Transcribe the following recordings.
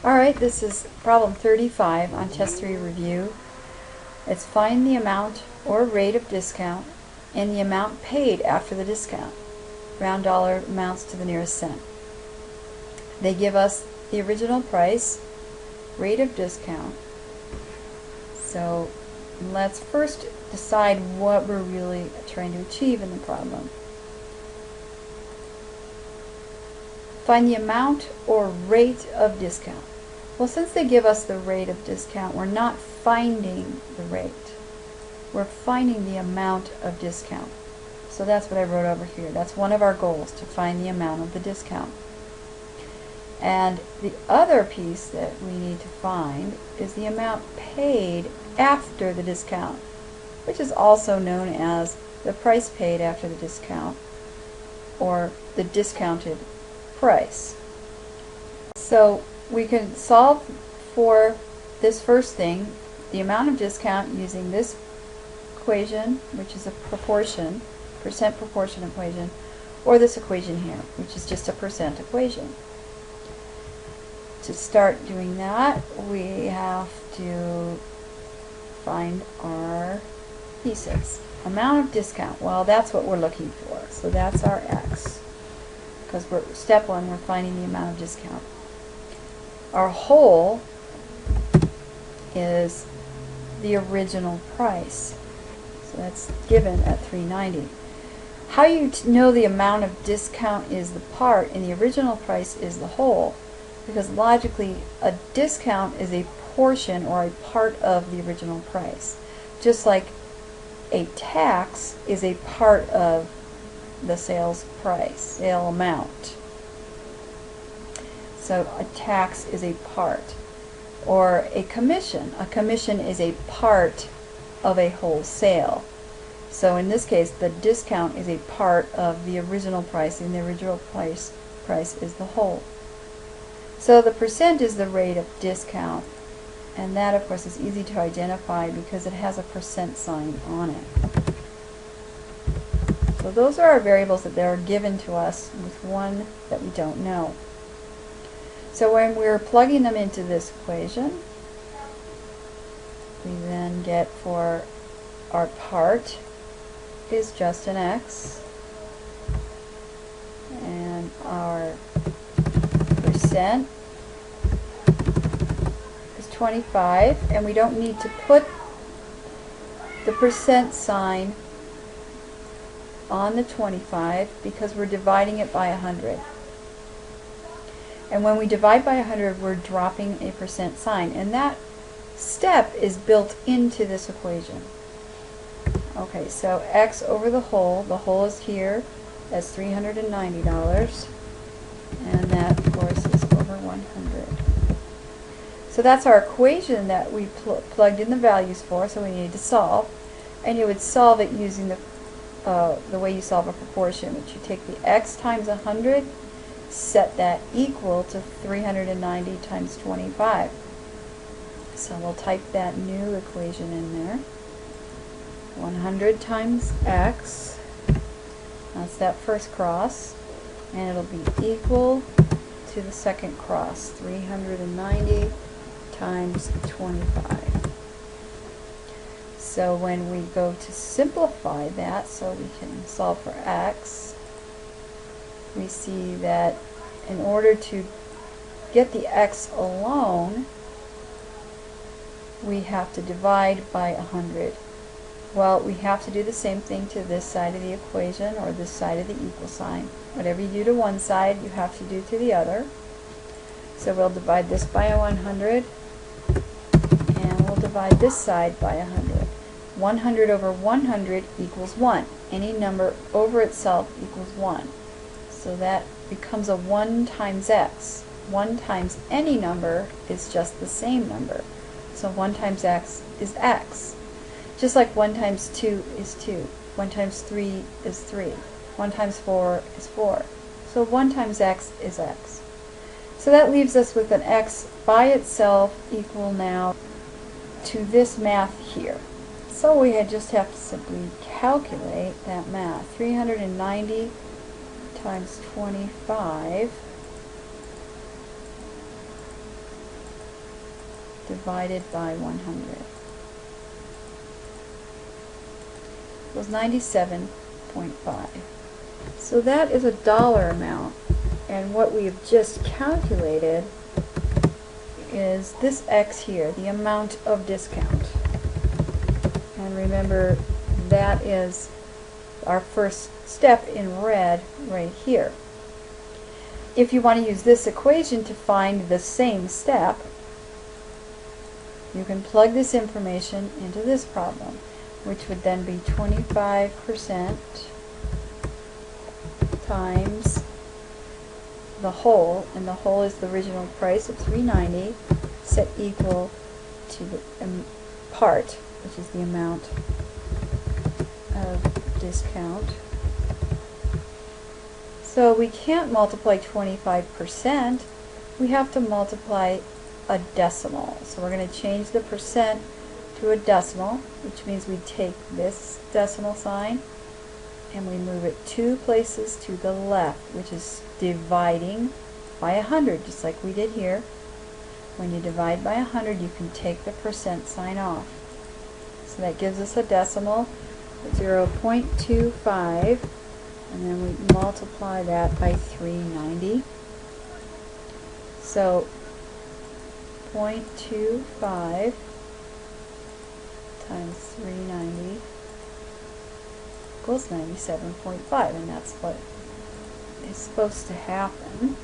Alright, this is problem 35 on test 3 review. It's find the amount or rate of discount and the amount paid after the discount. Round dollar amounts to the nearest cent. They give us the original price, rate of discount. So let's first decide what we're really trying to achieve in the problem. Find the amount or rate of discount. Well, since they give us the rate of discount, we're not finding the rate. We're finding the amount of discount. So that's what I wrote over here. That's one of our goals, to find the amount of the discount. And the other piece that we need to find is the amount paid after the discount, which is also known as the price paid after the discount, or the discounted price. So we can solve for this first thing, the amount of discount, using this equation, which is a proportion, percent proportion equation, or this equation here, which is just a percent equation. To start doing that, we have to find our pieces. Amount of discount, well, that's what we're looking for. So that's our x, because step one, we're finding the amount of discount. Our whole is the original price. So that's given at $3.90. How you know the amount of discount is the part and the original price is the whole? Because logically, a discount is a portion or a part of the original price. Just like a tax is a part of the sales price, sale amount. So a tax is a part. Or a commission. A commission is a part of a whole sale. So in this case, the discount is a part of the original price, and the original price is the whole. So the percent is the rate of discount, and that of course is easy to identify because it has a percent sign on it. So those are our variables that are given to us, with one that we don't know. So when we're plugging them into this equation, we then get for our part is just an x, and our percent is 25, and we don't need to put the percent sign on the 25 because we're dividing it by 100. And when we divide by 100, we're dropping a percent sign, and that step is built into this equation. Okay, so x over the whole is here as $390, and that of course is over 100. So that's our equation that we plugged in the values for, so we need to solve. And you would solve it using the way you solve a proportion, which you take the x times 100, set that equal to 390 times 25. So we'll type that new equation in there. 100 times x, that's that first cross, and it'll be equal to the second cross, 390 times 25. So when we go to simplify that, so we can solve for x, we see that in order to get the x alone, we have to divide by 100. Well, we have to do the same thing to this side of the equation, or this side of the equal sign. Whatever you do to one side, you have to do to the other. So we'll divide this by 100, and we'll divide this side by 100. 100 over 100 equals 1. Any number over itself equals 1. So that becomes a 1 times x. 1 times any number is just the same number. So 1 times x is x. Just like 1 times 2 is 2. 1 times 3 is 3. 1 times 4 is 4. So 1 times x is x. So that leaves us with an x by itself equal now to this math here. So we just have to simply calculate that math. 390 times 25 divided by 100. Was 97.5. So that is a dollar amount, and what we have just calculated is this X here, the amount of discount. And remember, that is our first step in red right here. If you want to use this equation to find the same step, you can plug this information into this problem, which would then be 25% times the whole, and the whole is the original price of $3.90, set equal to the part, which is the amount of discount. So we can't multiply 25%, we have to multiply a decimal. So we're going to change the percent to a decimal, which means we take this decimal sign and we move it 2 places to the left, which is dividing by 100, just like we did here. When you divide by 100, you can take the percent sign off. So that gives us a decimal, 0.25, and then we multiply that by 390. So 0.25 times 390 equals 97.5, and that's what is supposed to happen.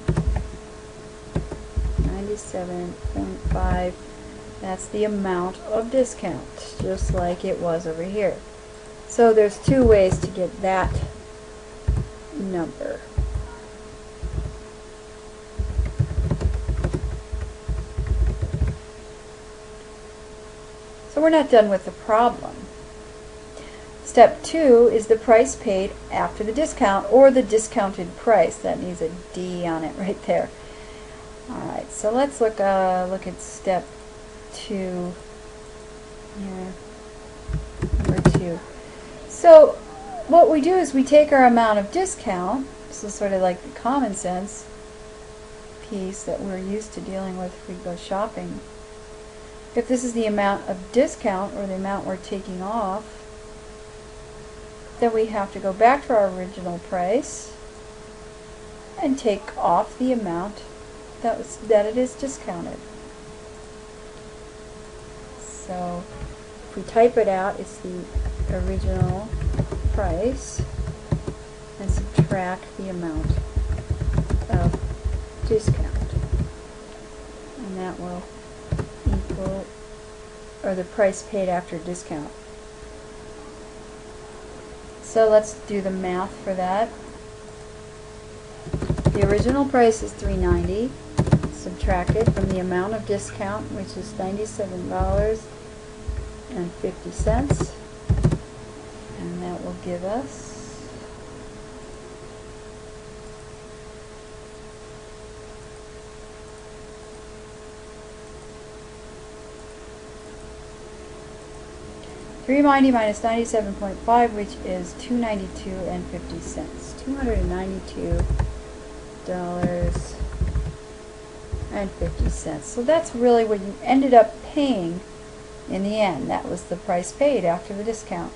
97.5, that's the amount of discount, just like it was over here. So there's 2 ways to get that number. So we're not done with the problem. Step 2 is the price paid after the discount, or the discounted price. That needs a D on it right there. Alright, so let's look at step 2 here, number 2. So what we do is we take our amount of discount. This is sort of like the common sense piece that we're used to dealing with if we go shopping. If this is the amount of discount, or the amount we're taking off, then we have to go back to our original price and take off the amount that it is discounted. So if we type it out, it's the original price, and subtract the amount of discount, and that will equal, or the price paid after discount. So let's do the math for that. The original price is $3.90, subtracted from the amount of discount, which is $97.50, and that will give us $3.90 minus 97.5, which is $292.50. $292.50. So that's really what you ended up paying in the end. That was the price paid after the discount.